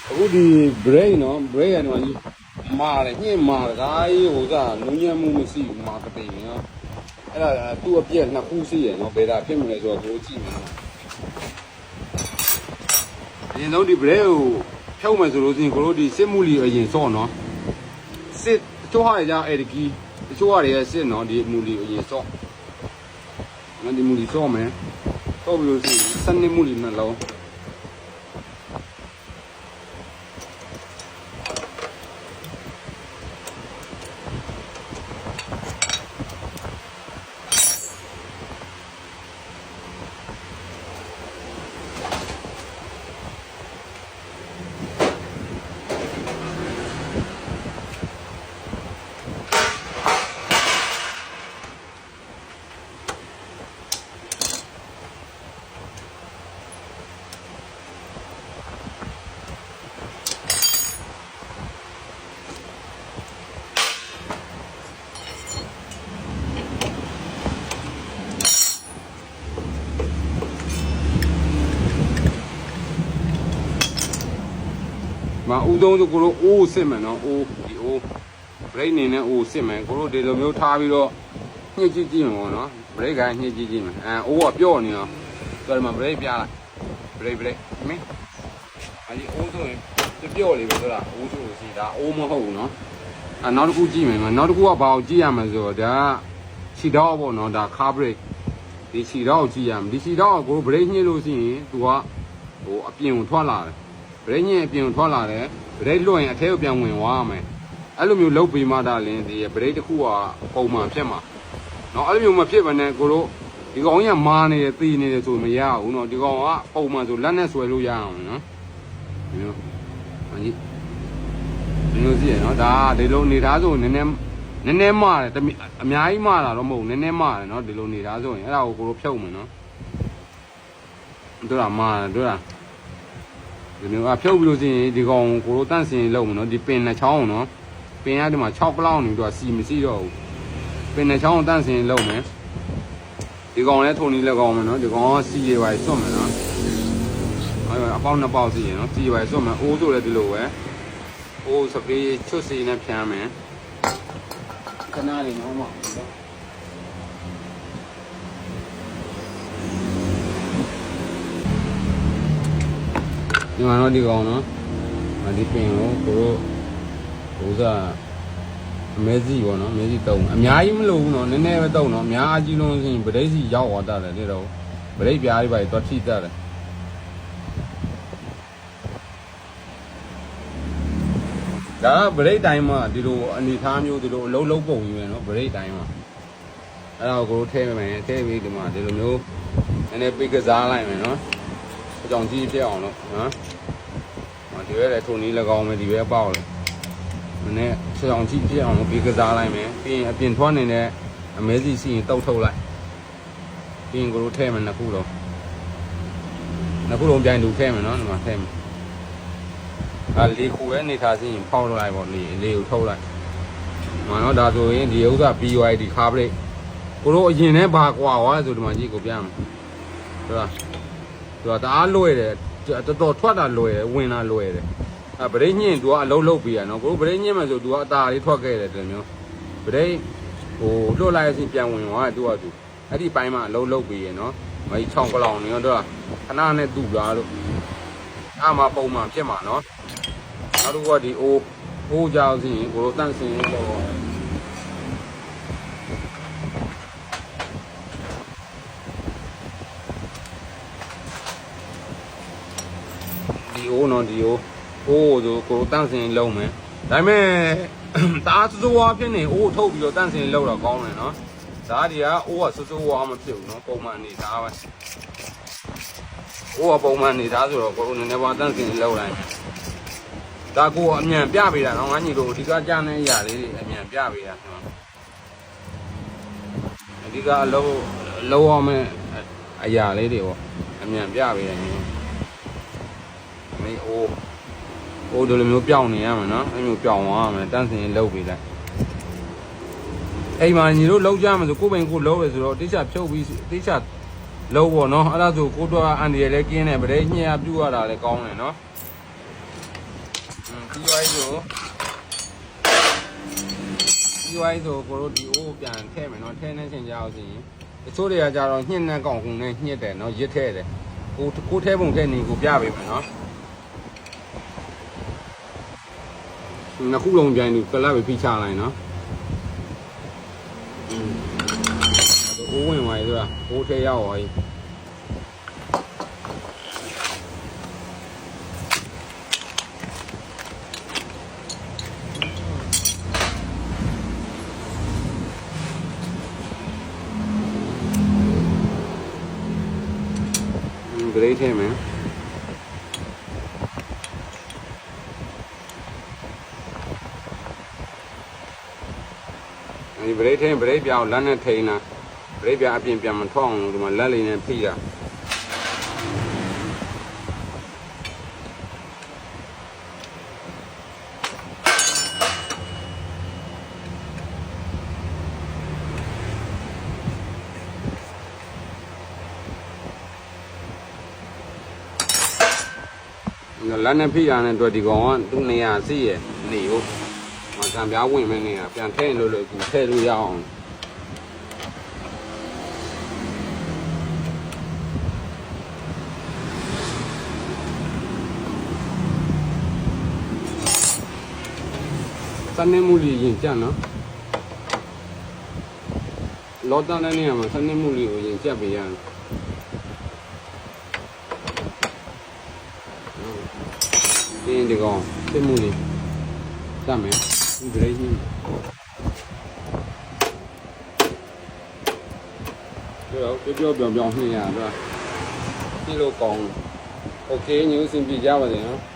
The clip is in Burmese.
အခုဒီ break နော် break ရတော့ကြီးမာတယ်ညှင့်မာတယ်ဒါကြီးဟိုကနုံညံ့မှုမရှိဘူးမာကတိန်နော်အဲ့ဒါသူ့အပြက်နှစ်ခုရှိရနော်ဘယ်တာဖြစ်မလဲဆိုတော့ကိုကြည့်မယ်နော်အရင်ဆုံးဒီ break ကိုဖြုတ်မယ်ဆိုလို့ရှိရင်ကိုတို့ဒီစစ်မှုလီအရင်စော့နော်စစ်တချို့ဟာရကြအဲ့ဒီကီတချို့ဟာတွေရဲ့စစ်နော်ဒီမူလီအရင်စော့နော်ဒီမူလီစော့မယ်စော့ပြီးလို့ရှိရင်စနစ်မူလီနှလုံးမဦးသုံးဆိုကိုတို့အိုးစစ်မယ်နော်အိုးဒီအိုး break နေနဲ့အိုးစစ်မယ်ကိုတို့ဒီလိုမျိုးထားပြီးတော့ညှစ်ကြည့်ကြည့်မှာပေါ့နော် break ကညှစ်ကြည့်ကြည့်မယ်အိုးကပြော့နေတော့တော်မှာ break ပြလိုက် break မင်းအဲ့ဒီအိုးဆိုရင်ပြော့လေးပဲဆိုတာအိုးဆိုလို့ရှိတာအိုးမဟုတ်ဘူးနော်နောက်တစ်ခုကြည့်မယ်နောက်တစ်ခုကဘာကိုကြည့်ရမလဲဆိုတော့ဒါခြေထောက်ပေါ့နော်ဒါ car break ဒီခြေထောက်ကိုကြည့်ရမယ်ဒီခြေထောက်ကကို break ညှစ်လို့ရှိရင်သူကဟိုအပြင်ကိုထွက်လာတယ်ဗရိတ်ညင်အပြင်ထွက်လာတယ်ဗရိတ်လွှတ်ရင်အထဲကိုပြန်ဝင်သွားရမယ်အဲ့လိုမျိုးလုပ်ပြီးမှဒါလင်းဒီဗရိတ်တစ်ခုကပုံမှန်ဖြစ်မှာเนาะအဲ့လိုမျိုးမဖြစ်ဘဲနဲ့ကိုတို့ဒီကောင်ကြီးကမာနေတယ်ตีနေတယ်ဆိုမရဘူးเนาะဒီကောင်ကပုံမှန်ဆိုလက်နဲ့ဆွဲလို့ရအောင်เนาะဒီမျိုးဟာကြီးဒီလိုကြည့်ရเนาะဒါဒီလိုနေသားဆိုနည်းနည်းမာတယ်အများကြီးမာတာတော့မဟုတ်နည်းနည်းမာတယ်เนาะဒီလိုနေသားဆိုရင်အဲ့ဒါကိုကိုတို့ဖြုတ်မယ်เนาะတို့တာမာတို့တာဒီလိုအဖြုတ်ပြီးလို့ရှိရင်ဒီကောင်ကိုလိုတန့်စင်လုံးမယ်နော်ဒီပင်နှစ်ချောင်းနော်ပင်ရဒီမှာ6ပလောက်နေတော့စီမရှိတော့ဘူးပင်နှစ်ချောင်းတန့်စင်လုံးမယ်ဒီကောင်လည်းထုံနေလက်ကောင်မယ်နော်ဒီကောင်ကစီရပါစွတ်မယ်နော်အဲအပေါင်းနှစ်ပေါက်စီရနော်စီရပါစွတ်မယ်အိုးဆိုလည်းဒီလိုပဲအိုးစပေးချွတ်စီနဲ့ဖြန်းမယ်ခဏလေးနော်မောင်ဒီမှာတော့ဒီကောင်နော်ဒီပင်ကိုကိုတို့ဟိုကအမဲစီပေါ့နော်အမဲစီတုံးအများကြီးမလို့ဘူးနော်နည်းနည်းပဲတုံးနော်အများကြီးလုံးဆိုရင်ဗရိတ်စီရောက်သွားတတ်တယ်ဒီတော့ဗရိတ်ပြားလေးပါသွားထိတတ်တယ်ဒါဗရိတ်တိုင်းမှာဒီလိုအနေထားမျိုးဒီလိုအလုံးလုံးပုံယူရနော်ဗရိတ်တိုင်းမှာအဲ့ဒါကိုကိုတို့ထည့်မယ်ထည့်ပြီးဒီမှာဒီလိုမျိုးနည်းနည်းပိတ်ကစားလိုက်မယ်နော်အကြောင်းကြီးပြအောင်လို့နော်ဒီရဲလည်းထုံနေ၎င်းမယ်ဒီရဲပေါက်လေနည်းနည်းအကြောင်းကြီးပြအောင်လို့ပြီးကစားလိုက်မယ်ပြီးရင်အပြင်ထွက်နေတဲ့အမဲစီစီရင်တောက်ထုတ်လိုက်ပြီးရင်ကိုတို့ထည့်မယ်နှစ်ခုလုံးပြိုင်တူထည့်မယ်နော်ဒီမှာထည့်မယ်လေခုပဲနေထားစီရင်ဖောက်လိုက်ပေါ့လေကိုထုတ်လိုက်နော်ဒါဆိုရင်ဒီဥစ္စာ BYD car brake ကိုတို့အရင်နဲ့ဘာကွာသွားဆိုဒီမှာကြည့်ကိုပြမယ်ဟုတ်လားသူကတအားလွယ်တယ်တော်တော်ထွက်တာလွယ်တယ်ဝင်တာလွယ်တယ်ဗရိတ်ညင်သူကအလုံးလုံးပြီးရနော်ကိုဗရိတ်ညင်မယ်ဆိုသူကအตาလေးထွက်ခဲ့တယ်တမျိုးဗရိတ်ဟိုလွတ်လိုက်ရင်ပြန်ဝင်သွားသူကသူအဲ့ဒီပိုင်းမှာအလုံးလုံးပြီးရနော်မကြီး6ကလောင်နေတော့ခဏနဲ့တူလာလို့အမှပုံမှန်ဖြစ်မှာနော်နောက်တစ်ခုကဒီအိုးကြောက်စီကိုလိုတန့်စင်တော့ဒီအိုးနော်ဒီအိုးဆိုကိုတန့်စင်လုံးမယ်ဒါပေမဲ့တအားစိုးဝါဖြစ်နေအိုးထုတ်ပြီးတော့တန့်စင်လုံးတော့ကောင်းတယ်နော်ဒါဒီကအိုးကစိုးဝါမဖြစ်ဘူးနော်ပုံမှန်နေသားပဲအိုးကပုံမှန်နေသားဆိုတော့ကိုနည်းနည်းပါတန့်စင်လုံးလိုက်ဒါကိုအမြန်ပြပေးတာနော်ငါညီတို့ဒီကကြားနေရလေးတွေအမြန်ပြပေးတာဒီကအလုံးအောင်မဲ့အရာလေးတွေပေါ့အမြန်ပြပေးတယ်ညီမင်းအိုးဒီလိုမျိုးပြောင်းနေရမယ်နော်အဲ့မျိုးပြောင်းသွားမယ်တန်းစင်လှုပ်ပေးလိုက်အိမ်မှာညီတို့လှုပ်ကြမယ်ဆိုကိုယ်ပိုင်ကိုလှုပ်ရဆိုတော့တိကျဖြုတ်ပြီးတိကျလှုပ်ပေါ့နော်အဲ့ဒါဆိုကိုတို့ကအန်ဒီရယ်လည်းကင်းတယ်ဗတဲ့ညှက်ပြူရတာလည်းကောင်းတယ်နော် ပြီးသွားပြီဆိုကိုတို့ဒီအိုးပြန်ထည့်မယ်နော်ထည့်နေချင်းကြောက်စီတချို့တွေကကြတော့ညှင့်နဲ့ကောင်ကုန်နဲ့ညှစ်တယ်နော်ရစ်ထဲတယ်ကိုထဲပုံထဲနေကိုပြပေးမယ်နော်နှစ်ခုလုံးပြန်ပြီးကလပ်ပဲဖိချလိုက်နော်အိုးဝင်သွားပြီဆိုတာအိုးထဲရောက်သွားပြီဗရိတ်ထဲမယ်ဒီဗရိတ်ထဲဗရိတ်ပြောင်းလက်နဲ့ထိန်းတာဗရိတ်ပြအပြင်ပြန်မထွက်အောင်လို့ဒီမှာလက်လေးနဲ့ဖိတာလက်နဲ့ဖိရတဲ့အတွက်ဒီကောင်ကသူ့နေရာစီးရနေဟုတ်မကံပြားဝင်မဲ့နေရာပြန်ထည့်လို့ကူထည့်လို့ရအောင်စနေမှုလေးရင်ကြနော်လောတန်းတဲ့နေရာမှာစနေမှုလေးကိုရင်ကြပေးရတယ်ဒီကောင်စစ်မှုလေးတတ်မယ်ဒီဒရိတ်ကြီးပြောပြောင်းနှင်းရတာညလို့ကောင်းโอเคညူးစင်ပြကြပါစေနော်